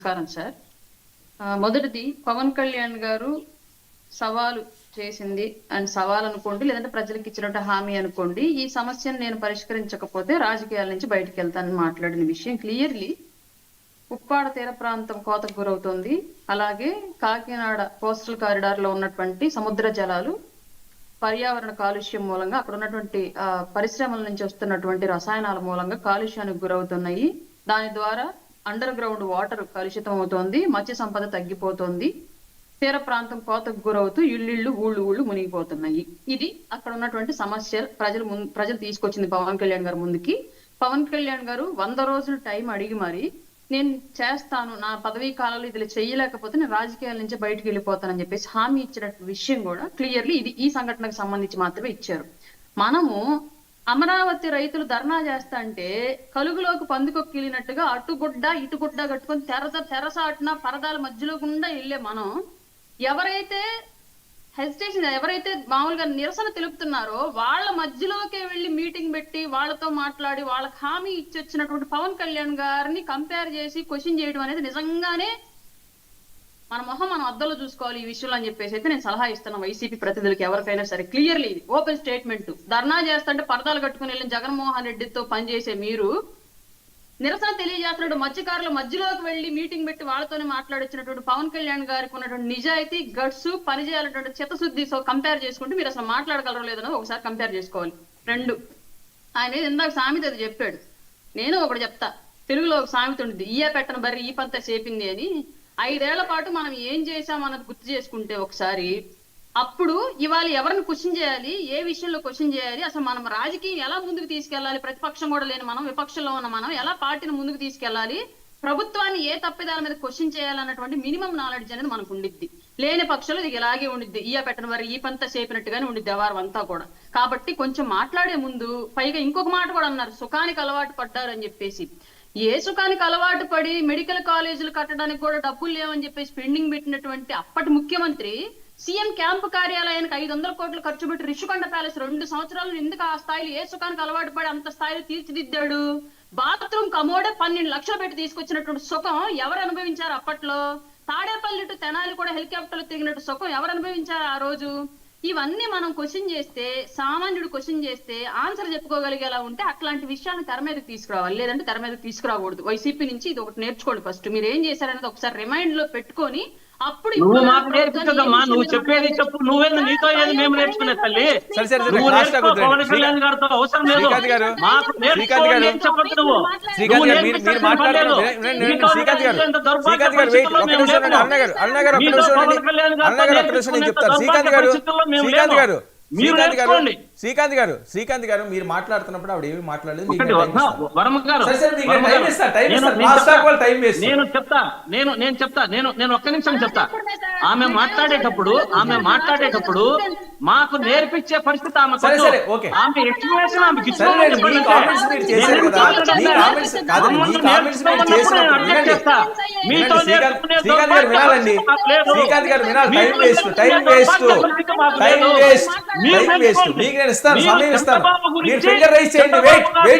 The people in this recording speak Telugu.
నమస్కారం సార్. మొదటిది పవన్ కళ్యాణ్ గారు సవాలు చేసింది అండ్ సవాల్ అనుకోండి, లేదంటే ప్రజలకు ఇచ్చినట్టు హామీ అనుకోండి. ఈ సమస్యను నేను పరిష్కరించకపోతే రాజకీయాల నుంచి బయటకు వెళ్తానని మాట్లాడిన విషయం క్లియర్లీ ఉప్పాడ తీర ప్రాంతం కోతకు గురవుతోంది. అలాగే కాకినాడ కోస్టల్ కారిడార్ లో ఉన్నటువంటి సముద్ర జలాలు పర్యావరణ కాలుష్యం మూలంగా అక్కడ ఉన్నటువంటి పరిశ్రమల నుంచి వస్తున్నటువంటి రసాయనాల మూలంగా కాలుష్యానికి గురవుతున్నాయి. దాని ద్వారా అండర్ గ్రౌండ్ వాటర్ కలుషితం అవుతోంది, మత్స్య సంపద తగ్గిపోతోంది, తీర ప్రాంతం కోతకు గురవుతూ ఇళ్ళు ఊళ్ళు మునిగిపోతున్నాయి. ఇది అక్కడ ఉన్నటువంటి సమస్య ప్రజలు తీసుకొచ్చింది పవన్ కళ్యాణ్ గారు ముందుకి. పవన్ కళ్యాణ్ గారు 100 రోజులు టైం అడిగి మరి నేను చేస్తాను, నా పదవీ కాలంలో ఇది చేయలేకపోతే నేను రాజకీయాల నుంచి బయటకు వెళ్ళిపోతానని చెప్పేసి హామీ ఇచ్చిన విషయం కూడా క్లియర్లీ ఇది ఈ సంఘటనకు సంబంధించి మాత్రమే ఇచ్చారు. మనము అమరావతి రైతులు ధర్నా చేస్తా అంటే కలుగులోకి పందుకొక్కిలినట్టుగా అటుగుడ్డ ఇటుగుడ్డ కట్టుకొని తెరసాటున పరదాల మధ్యలో గుండా వెళ్ళే మనం ఎవరైతే మామూలుగా నిరసన తెలుపుతున్నారో వాళ్ళ మధ్యలోకే వెళ్ళి మీటింగ్ పెట్టి వాళ్ళతో మాట్లాడి వాళ్ళకి హామీ ఇచ్చి వచ్చినటువంటి పవన్ కళ్యాణ్ గారిని కంపేర్ చేసి క్వశ్చన్ చేయడం అనేది నిజంగానే మన మొహం మనం అద్దంలో చూసుకోవాలి ఈ విషయంలో అని చెప్పేసి అయితే నేను సలహా ఇస్తాను వైసీపీ ప్రతినిధులకి ఎవరికైనా సరే. క్లియర్లీ ఇది ఓపెన్ స్టేట్మెంట్. ధర్నా చేస్తుంటే పరదాలు కట్టుకుని వెళ్ళిన జగన్మోహన్ రెడ్డితో పనిచేసే మీరు నిరసన తెలియజేస్తున్నట్టు మత్స్యకారుల మధ్యలోకి వెళ్ళి మీటింగ్ పెట్టి వాళ్ళతోనే మాట్లాడొచ్చినటువంటి పవన్ కళ్యాణ్ గారికి ఉన్నటువంటి నిజాయితీ, గట్స్, పని చేయాలన్నటువంటి చిత్తశుద్ధి కంపేర్ చేసుకుంటే మీరు అసలు మాట్లాడగలరో లేదన్నది ఒకసారి కంపేర్ చేసుకోవాలి. 2, ఆయన ఇందాక సామెత అది చెప్పాడు, నేను ఒకటి చెప్తా. తెలుగులో ఒక సామెత ఉంటుంది, ఈయ పెట్టన బర్రి ఈ పంత చేపింది అని. 5 ఏళ్ల పాటు మనం ఏం చేశామన్నది గుర్తు చేసుకుంటే ఒకసారి, అప్పుడు ఇవాళ ఎవరిని క్వశ్చన్ చేయాలి, ఏ విషయంలో క్వశ్చన్ చేయాలి, అసలు మనం రాజకీయం ఎలా ముందుకు తీసుకెళ్లాలి, ప్రతిపక్షం కూడా లేని మనం, విపక్షంలో ఉన్న మనం ఎలా పార్టీని ముందుకు తీసుకెళ్లాలి, ప్రభుత్వాన్ని ఏ తప్పిదాల మీద క్వశ్చన్ చేయాలన్నటువంటి మినిమం నాలెడ్జ్ అనేది మనకు ఉండిద్ది. లేని పక్షంలో ఇది ఇలాగే ఉండిద్ది, ఈయ పెట్టిన వారు ఈ పంత చేపినట్టుగానే ఉండిద్ది వ్యవహారం అంతా కూడా. కాబట్టి కొంచెం మాట్లాడే ముందు పైగా ఇంకొక మాట కూడా అన్నారు, సుఖానికి అలవాటు పడ్డారు అని చెప్పేసి. ఏ సుఖానికి అలవాటు పడి మెడికల్ కాలేజీలు కట్టడానికి కూడా డబ్బులు లేవని చెప్పేసి పెండింగ్ పెట్టినటువంటి అప్పటి ముఖ్యమంత్రి సీఎం క్యాంపు కార్యాలయానికి 500 కోట్లు ఖర్చు పెట్టి రిషికొండ ప్యాలెస్ 2 సంవత్సరాలు ఎందుకు ఆ స్థాయిలో ఏ సుఖానికి అలవాటు పడి అంత స్థాయిలో తీర్చిదిద్దాడు? బాత్రూమ్ కమోడే 12 లక్షలు పెట్టి తీసుకొచ్చినటువంటి సుఖం ఎవరు అనుభవించారు అప్పట్లో? తాడేపల్లి టు తెనాలి కూడా హెలికాప్టర్లు తిరిగినట్టు సుఖం ఎవరు అనుభవించారు ఆ రోజు? ఇవన్నీ మనం క్వశ్చన్ చేస్తే, సామాన్యుడు క్వశ్చన్ చేస్తే ఆన్సర్ చెప్పుకోగలిగేలా ఉంటే అట్లాంటి విషయాలను తెర మీదకి తీసుకురావాలి, లేదంటే తెర మీదకి తీసుకురాకూడదు. వైసీపీ నుంచి ఇది ఒకటి నేర్చుకోండి. ఫస్ట్ మీరు ఏం చేశారనేది ఒకసారి రిమైండ్ లో పెట్టుకొని అప్పుడు నువ్వు మాకు నేర్పించదమ్మా, నువ్వు చెప్పేది చెప్పు. నువ్వేంది నీతో ఏది మేము నేర్చుకునే తల్లి? పవన్ కళ్యాణ్ గారితో అవసరం లేదు మాకు. చెప్పండి నువ్వు. శ్రీకాంత్ గారు మీరు మాట్లాడుతున్నప్పుడు ఆవిడ ఏమి మాట్లాడలేదు. నేను ఒక్క నిమిషం చెప్తా. ఆమె మాట్లాడేటప్పుడు మాకు నేర్పించే పరిస్థితి ఆమె ఎక్స్ప్లెనేషన్ ఆమెకి మీకు నేను ఇస్తాను, సమయం ఇస్తాను. మీరు ఫింగర్ రైజ్ చేయండి. వెయిట్